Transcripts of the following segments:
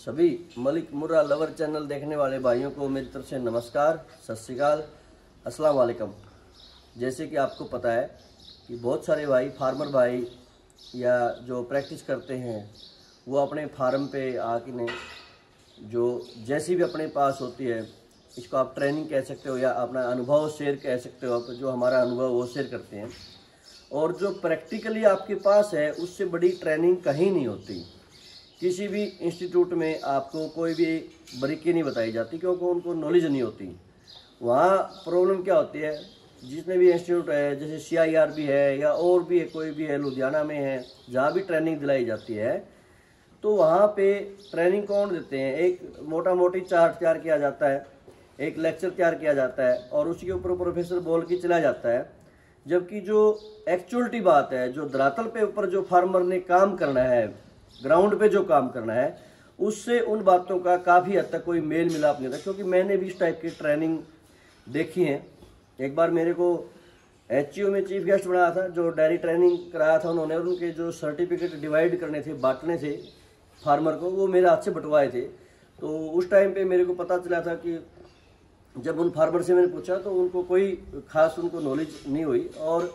सभी मलिक मुर्रा lover channel देखने वाले भाइयों को मेरी तरफ से नमस्कार, सत श्री अकाल, अस्सलाम वालेकुम। जैसे कि आपको पता है कि बहुत सारे भाई फार्मर भाई या जो प्रैक्टिस करते हैं वो अपने फार्म पे आके ने जो जैसी भी अपने पास होती है, इसको आप ट्रेनिंग कह सकते हो या अपना अनुभव शेयर कह सकते हो, आप जो हमारा अनुभव वो शेयर करते हैं। और जो प्रैक्टिकली आपके पास है उससे बड़ी ट्रेनिंग कहीं नहीं होती। किसी भी इंस्टीट्यूट में आपको कोई भी बारीकी नहीं बताई जाती क्योंकि उनको नॉलेज नहीं होती। वहाँ प्रॉब्लम क्या होती है, जितने भी इंस्टीट्यूट है जैसे CIRB है या और भी है, कोई भी है, लुधियाना में है, जहाँ भी ट्रेनिंग दिलाई जाती है तो वहाँ पे ट्रेनिंग कौन देते हैं, एक मोटा मोटी चार्ट तैयार किया जाता है, एक लेक्चर तैयार किया जाता है और उसी के ऊपर प्रोफेसर बोल के चला जाता है। जबकि जो एक्चुअलिटी बात है, जो धरातल पे ऊपर जो फार्मर ने काम करना है, ग्राउंड पे जो काम करना है, उससे उन बातों का काफ़ी हद तक कोई मेल मिलाप नहीं होता। क्योंकि मैंने भी इस टाइप की ट्रेनिंग देखी है। एक बार मेरे को HCO में चीफ गेस्ट बनाया था, जो डेयरी ट्रेनिंग कराया था उन्होंने, और उनके जो सर्टिफिकेट डिवाइड करने थे, बांटने थे फार्मर को, वो मेरे हाथ से बंटवाए थे। तो उस टाइम पे मेरे को पता चला था कि जब उन फार्मर से मैंने पूछा तो उनको कोई खास उनको नॉलेज नहीं हुई और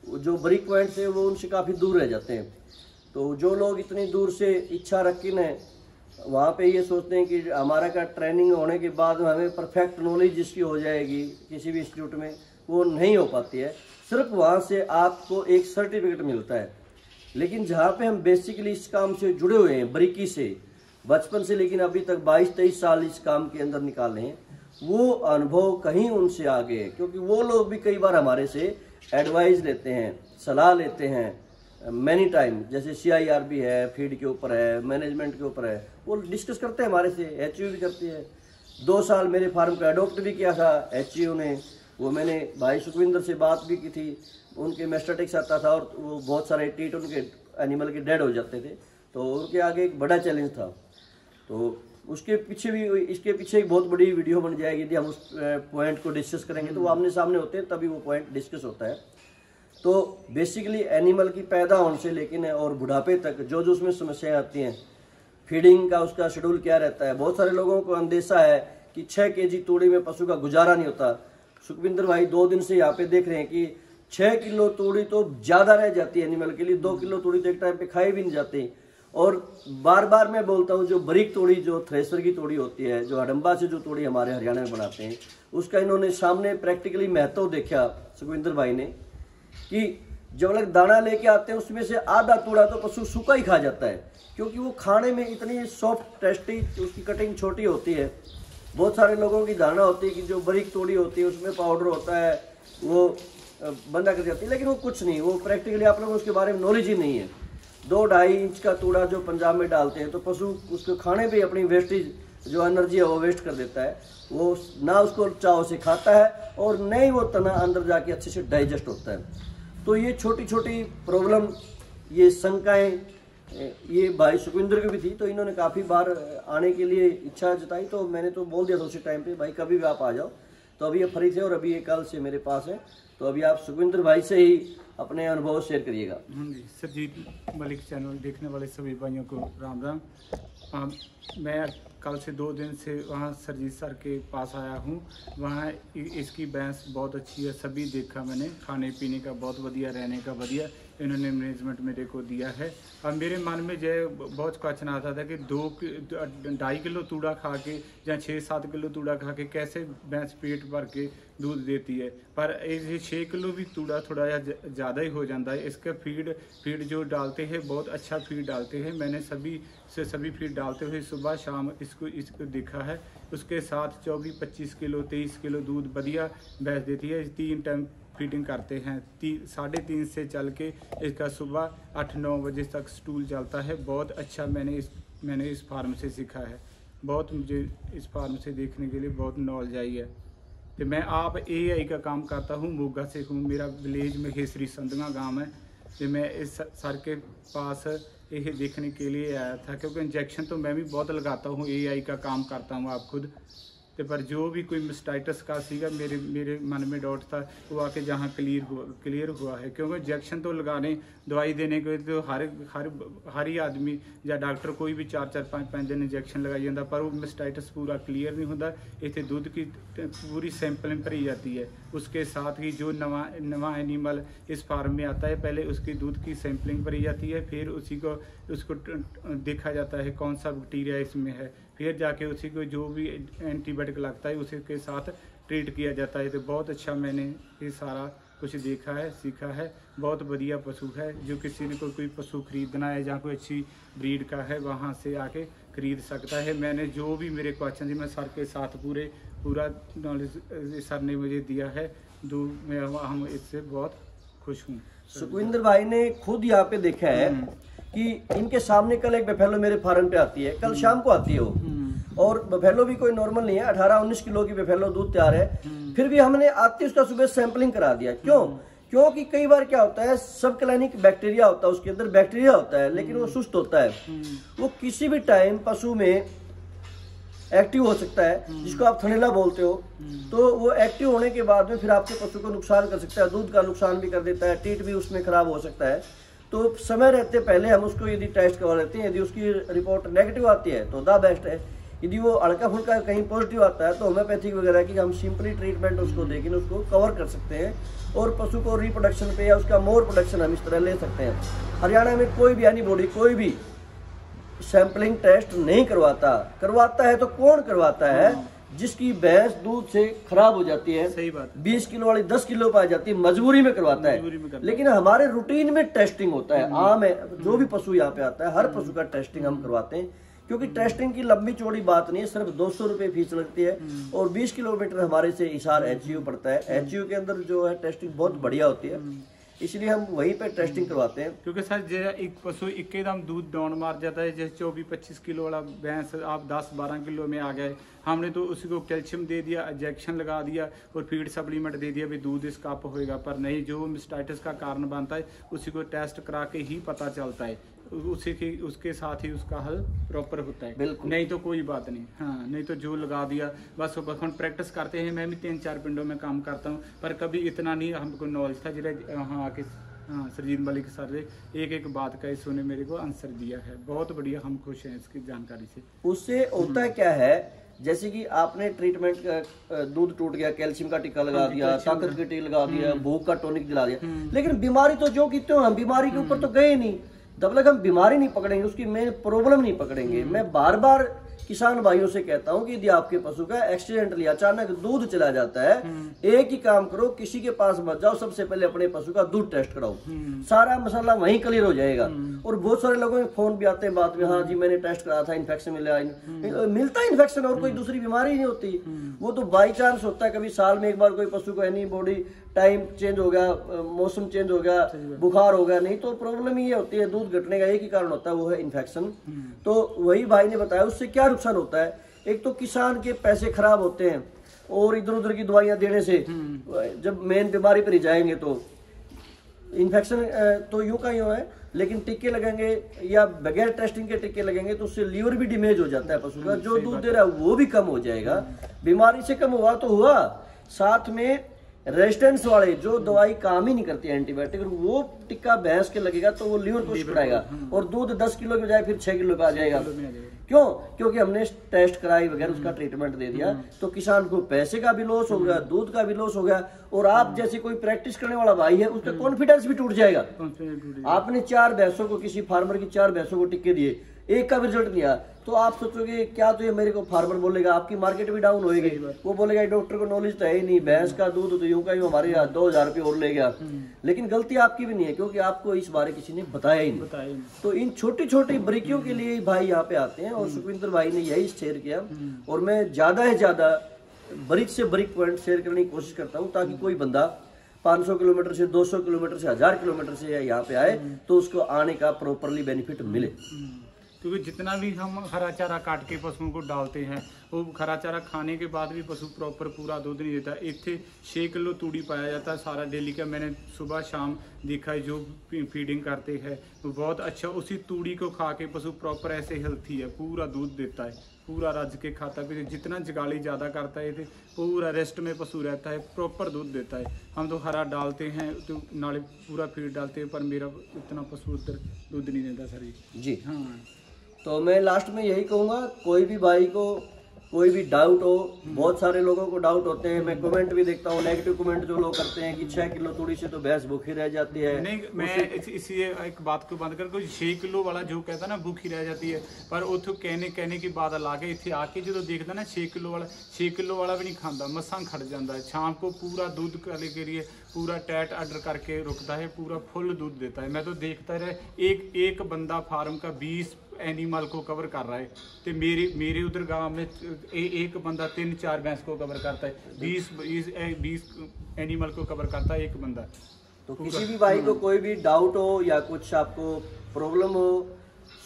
जो ब्रेक पॉइंट थे वो उनसे काफ़ी दूर रह जाते हैं। तो जो लोग इतनी दूर से इच्छा रखी न वहाँ पे ये सोचते हैं कि हमारा का ट्रेनिंग होने के बाद हमें परफेक्ट नॉलेज जिसकी हो जाएगी किसी भी इंस्टीट्यूट में, वो नहीं हो पाती है। सिर्फ वहाँ से आपको एक सर्टिफिकेट मिलता है। लेकिन जहाँ पे हम बेसिकली इस काम से जुड़े हुए हैं बारीकी से, बचपन से लेकिन अभी तक 22-23 साल इस काम के अंदर निकाले हैं, वो अनुभव कहीं उनसे आगे है। क्योंकि वो लोग भी कई बार हमारे से एडवाइस लेते हैं, सलाह लेते हैं मैनी टाइम। जैसे CIRB है, फीड के ऊपर है, मैनेजमेंट के ऊपर है, वो डिस्कस करते हैं हमारे से, HCO भी करती है। 2 साल मेरे फार्म का अडोप्ट भी किया था HCO ने, वो मैंने भाई सुखविंदर से बात भी की थी। उनके मेस्टेटिक्स आता था और वो बहुत सारे टीट उनके एनिमल के डेड हो जाते थे, तो उनके आगे एक बड़ा चैलेंज था। तो उसके पीछे भी, इसके पीछे एक बहुत बड़ी वीडियो बन जाएगी। यदि हम उस पॉइंट को डिस्कस करेंगे तो वो आमने सामने होते हैं, तभी वो पॉइंट डिस्कस होता है। तो बेसिकली एनिमल की पैदा होने से लेकिन और बुढ़ापे तक जो जो उसमें समस्याएं आती हैं, फीडिंग का उसका शेड्यूल क्या रहता है। बहुत सारे लोगों को अंदेशा है कि 6 kg तूड़ी में पशु का गुजारा नहीं होता। सुखविंदर भाई 2 दिन से यहाँ पे देख रहे हैं कि 6 किलो तूड़ी तो ज़्यादा रह जाती है एनिमल के लिए। 2 किलो तूड़ी तो एक टाइम पे खाई भी नहीं जाती। और बार बार मैं बोलता हूँ, जो बारीक तूड़ी, जो थ्रेसर की तूड़ी होती है, जो हडम्बा से जो तूड़ी हमारे हरियाणा में बनाते हैं, उसका इन्होंने सामने प्रैक्टिकली महत्व देखा सुखविंदर भाई ने, कि जब अलग दाना लेके आते हैं उसमें से आधा तूड़ा तो पशु सूखा ही खा जाता है। क्योंकि वो खाने में इतनी सॉफ्ट टेस्टी, उसकी कटिंग छोटी होती है। बहुत सारे लोगों की धारणा होती है कि जो बारीक तूड़ी होती है उसमें पाउडर होता है, वो बंदा कर जाती है, लेकिन वो कुछ नहीं। वो प्रैक्टिकली आप लोगों को उसके बारे में नॉलेज ही नहीं है। 2-2.5 इंच का तूड़ा जो पंजाब में डालते हैं तो पशु उसको खाने पे अपनी वेस्टेज जो एनर्जी है वो वेस्ट कर देता है। वो ना उसको चाव से खाता है और न ही वो तना अंदर जाके अच्छे से डाइजेस्ट होता है। तो ये छोटी छोटी प्रॉब्लम, ये शंकाएं, ये भाई सुखविंदर की भी थी। तो इन्होंने काफ़ी बार आने के लिए इच्छा जताई, तो मैंने तो बोल दिया था उसी टाइम पे, भाई कभी भी आप आ जाओ। तो अभी ये फ्री थे और अभी ये कल से मेरे पास है। तो अभी आप सुखविंदर भाई से ही अपने अनुभव शेयर करिएगा। हाँ जी, सरजीत मलिक चैनल देखने वाले सभी भाइयों को राम राम। मैं कल से 2 दिन से वहाँ सरजीत सर के पास आया हूँ। वहाँ इसकी भैंस बहुत अच्छी है, सभी देखा मैंने, खाने पीने का बहुत बढ़िया, रहने का बढ़िया इन्होंने मैनेजमेंट मेरे को दिया है। और मेरे मन में जो बहुत क्वेश्चन आता था कि 2-2.5 किलो तूड़ा खा के या 6-7 किलो तूड़ा खा के कैसे भैंस पेट भर के दूध देती है। पर ये 6 किलो भी तूड़ा थोड़ा ज़्यादा ही हो जाता है। इसका फीड जो डालते हैं बहुत अच्छा फीड डालते हैं। मैंने सभी फीड डालते हुए सुबह शाम इसको देखा है। उसके साथ 24-25 किलो 23 किलो दूध बढ़िया भैंस देती है। 3 टाइम फीडिंग करते हैं। 3:30 से चल के इसका सुबह 8-9 बजे तक स्टूल चलता है। बहुत अच्छा मैंने इस फार्म से सीखा है। बहुत मुझे इस फार्म से देखने के लिए बहुत नॉलेज आई है। तो मैं आप AI का काम करता हूँ, मोगा से हूँ। मेरा विलेज में हेसरी संदगा गाँव है। तो मैं इस सर के पास ये देखने के लिए आया था, क्योंकि इंजेक्शन तो मैं भी बहुत लगाता हूँ, AI का काम करता हूँ आप खुद। तो पर जो भी कोई मिस्टाइटिस का सीगा मेरे मन में डाउट था वो आके जहाँ क्लियर हुआ है, क्योंकि इंजेक्शन तो लगाने दवाई देने के तो हर ही आदमी या डॉक्टर कोई भी 4-5 दिन इंजेक्शन लगाई जाता, पर वो मिस्टाइटिस पूरा क्लियर नहीं होता। इतने दूध की पूरी सैंपलिंग भरी जाती है, उसके साथ ही जो नवा एनिमल इस फार्म में आता है पहले उसकी दूध की सैंपलिंग भरी जाती है, फिर उसको देखा जाता है कौन सा बैक्टीरिया इसमें है, फिर जाके उसी को जो भी एंटीबायोटिक लगता है उसी के साथ ट्रीट किया जाता है। तो बहुत अच्छा मैंने ये सारा कुछ देखा है, सीखा है। बहुत बढ़िया पशु है, जो किसी ने कोई पशु खरीदना है या कोई अच्छी ब्रीड का है वहाँ से आके खरीद सकता है। मैंने जो भी मेरे क्वेश्चन थी मैं सर के साथ पूरा नॉलेज सर ने मुझे दिया है, हम इससे बहुत खुश हूँ। सुखविंदर भाई ने खुद यहाँ पे देखा है कि इनके सामने कल एक बफेलो मेरे फार्म पे आती है, कल शाम को आती है वो, और बफेलो भी कोई नॉर्मल नहीं है, 18-19 किलो की बफेलो दूध तैयार है। फिर भी हमने आते उसका सुबह सैंपलिंग करा दिया। क्योंकि कई बार क्या होता है, सब क्लाइनिक बैक्टीरिया होता है, उसके अंदर बैक्टीरिया होता है लेकिन वो सुस्त होता है, वो किसी भी टाइम पशु में एक्टिव हो सकता है, जिसको आप थनैला बोलते हो। तो वो एक्टिव होने के बाद में फिर आपके पशु को नुकसान कर सकता है, दूध का नुकसान भी कर देता है, टीट भी उसमें खराब हो सकता है। तो समय रहते पहले हम उसको यदि टेस्ट करवा लेते हैं, यदि उसकी रिपोर्ट नेगेटिव आती है तो द बेस्ट है, यदि वो हल्का फुल्का कहीं पॉजिटिव आता है तो होम्योपैथिक वगैरह की हम सिंपली ट्रीटमेंट उसको देकर उसको कवर कर सकते हैं और पशु को रिप्रोडक्शन पे या उसका मोर प्रोडक्शन हम इस तरह ले सकते हैं। हरियाणा में कोई भी एनीबॉडी कोई भी सैंपलिंग टेस्ट नहीं करवाता है तो कौन करवाता है? जिसकी भैंस दूध से खराब हो जाती है, सही बात, 20 किलो वाली 10 किलो पाई जाती है, मजबूरी में करवाता है। लेकिन हमारे रूटीन में टेस्टिंग होता है, आम है, जो भी पशु यहाँ पे आता है हर पशु का टेस्टिंग हम करवाते हैं, क्योंकि टेस्टिंग की लंबी चौड़ी बात नहीं है, सिर्फ 200 रुपये फीस लगती है और 20 किलोमीटर हमारे से हिसार HU पड़ता है। HU के अंदर जो है टेस्टिंग बहुत बढ़िया होती है, इसलिए हम वहीं पे टेस्टिंग करवाते हैं। क्योंकि सर जो एक पशु एकदम दूध डाउन मार जाता है, जैसे 24-25 किलो वाला भैंस आप 10-12 किलो में आ गए, हमने तो उसी को कैल्शियम दे दिया, इंजेक्शन लगा दिया और फीड सप्लीमेंट दे दिया भी दूध इसका अप होएगा, पर नहीं, जो मिस्टाइटिस का कारण बनता है उसी को टेस्ट करा के ही पता चलता है, उसके साथ ही उसका हल प्रॉपर होता है, नहीं तो कोई बात नहीं। हाँ, नहीं तो जो लगा दिया बस हम प्रैक्टिस करते हैं, मैं भी 3-4 पिंडों में काम करता हूँ, पर कभी इतना नहीं हमको नॉलेज था। जिले हाँ आके सरजीत मलिक सर ने एक बात का इसने मेरे को आंसर दिया है, बहुत बढ़िया, हम खुश हैं इसकी जानकारी से। उससे होता क्या है, जैसे कि आपने ट्रीटमेंट का दूध टूट गया, कैल्शियम का टीका लगा दिया, ताकत का टीका लगा दिया, भूख का टॉनिक दिला दिया, लेकिन बीमारी तो जो की त्यों, हम बीमारी के ऊपर तो गए नहीं। जब तक हम बीमारी नहीं पकड़ेंगे, उसकी मेन प्रॉब्लम नहीं पकड़ेंगे। मैं बार बार किसान भाइयों से कहता हूं कि यदि आपके पशु का एक्सीडेंटली अचानक दूध चला जाता है, एक ही काम करो, किसी के पास मत जाओ, सबसे पहले अपने पशु का दूध टेस्ट कराओ, सारा मसाला वहीं क्लियर हो जाएगा। और बहुत सारे लोगों के फोन भी आते हैं बाद में, हाँ जी मैंने टेस्ट करा था, इन्फेक्शन मिलता है इन्फेक्शन और कोई दूसरी बीमारी नहीं होती, वो तो बाई चांस होता है। कभी साल में एक बार कोई पशु को एनीबॉडी टाइम चेंज हो गया, मौसम चेंज हो गया, बुखार हो गया, नहीं तो प्रॉब्लम ये होती है, दूध घटने का एक ही कारण होता है, वो है इन्फेक्शन। तो वही भाई ने बताया, उससे क्या नुकसान होता है, एक तो किसान के पैसे खराब होते हैं और इधर उधर की दवाइयां देने से जब मेन बीमारी पर ही जाएंगे तो इन्फेक्शन तो यूं का यूं है, लेकिन टीके लगेंगे या बगैर टेस्टिंग के टीके लगेंगे तो उससे लीवर भी डैमेज हो जाता है पशु का, जो दूध दे रहा है वो भी कम हो जाएगा। बीमारी से कम हुआ तो हुआ, साथ में रेजिस्टेंस वाले जो दवाई काम ही नहीं करती एंटीबायोटिक, वो टिक्का भैंस के लगेगा तो वो लीवर को सिकुड़ाएगा और दूध 10 किलो के बजाय फिर 6 किलो पे आ जाएगा। क्यों? क्योंकि हमने टेस्ट कराई वगैरह, उसका ट्रीटमेंट दे दिया, तो किसान को पैसे का भी लॉस हो गया, दूध का भी लॉस हो गया, और आप जैसे कोई प्रैक्टिस करने वाला भाई है उसका कॉन्फिडेंस भी टूट जाएगा। आपने 4 भैंसों को, किसी फार्मर की 4 भैंसों को टिक्के दिए, एक का भी रिजल्ट नहीं आया, तो आप सोचोगे क्या, तो ये मेरे को फार्मर बोलेगा, आपकी मार्केट भी डाउन होएगी, वो बोलेगा डॉक्टर को नॉलेज तो है ही नहीं, भैंस का दूध तो यूं का यूं हमारे 2000 रुपये और ले गया। लेकिन गलती आपकी भी नहीं है, क्योंकि आपको इस बारे किसी ने बताया ही नहीं। तो इन छोटी छोटी बारीकियों के लिए भाई यहाँ पे आते हैं, और सुखविंदर भाई ने यही शेयर किया, और मैं ज्यादा से ज्यादा बारीक से बारीक पॉइंट शेयर करने की कोशिश करता हूँ, ताकि कोई बंदा 500 किलोमीटर से, 200 किलोमीटर से, 1000 किलोमीटर से यहाँ पे आए तो उसको आने का प्रॉपरली बेनिफिट मिले। क्योंकि जितना भी हम हरा चारा काट के पशुओं को डालते हैं वो खरा चारा खाने के बाद भी पशु प्रॉपर पूरा दूध नहीं देता। इतने 6 किलो तूड़ी पाया जाता है सारा डेली का। मैंने सुबह शाम देखा है जो फीडिंग करते हैं तो बहुत अच्छा, उसी तूड़ी को खा के पशु प्रॉपर ऐसे हेल्थी है, पूरा दूध देता है, पूरा रज के खाता भी। जितना जगाली ज़्यादा करता है तो पूरा रेस्ट में पशु रहता है, प्रॉपर दूध देता है। हम तो हरा डालते हैं तो नाले पूरा फीड डालते हैं, पर मेरा इतना पशु उधर दूध नहीं देता सर जी। हाँ, तो मैं लास्ट में यही कहूँगा, कोई भी भाई को कोई भी डाउट हो, बहुत सारे लोगों को डाउट होते हैं, मैं कमेंट भी देखता हूँ, नेगेटिव कमेंट जो लोग करते हैं कि 6 किलो तूड़ी से तो भैंस भूखी रह जाती है। नहीं, मैं इसी एक बात को बंद कर 6 किलो वाला जो कहता ना भूखी रह जाती है, पर उतो कहने की बात ला के इतने आके जो देखता ना 6 किलो वाला भी नहीं खाता, मसा खड़ जाता है। शाम को पूरा दूध के लिए पूरा टैट आर्डर करके रुकता है, पूरा फुल दूध देता है। मैं तो देखता रहे एक बंदा फार्म का 20 एनिमल को कवर कर रहा है, तो मेरे उधर गांव में एक बंदा 3-4 भैंस को कवर करता है, 20 एनिमल को कवर करता है एक बंदा। तो किसी भी भाई को कोई भी डाउट हो या कुछ आपको प्रॉब्लम हो,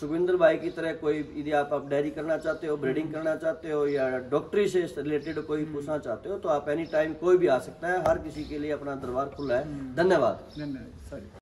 सुखविंदर भाई की तरह कोई यदि आप डेयरी करना चाहते हो, ब्रीडिंग करना चाहते हो या डॉक्टरी से रिलेटेड कोई पूछना चाहते हो तो आप एनी टाइम कोई भी आ सकता है। हर किसी के लिए अपना दरबार खुला है। धन्यवाद। सॉरी।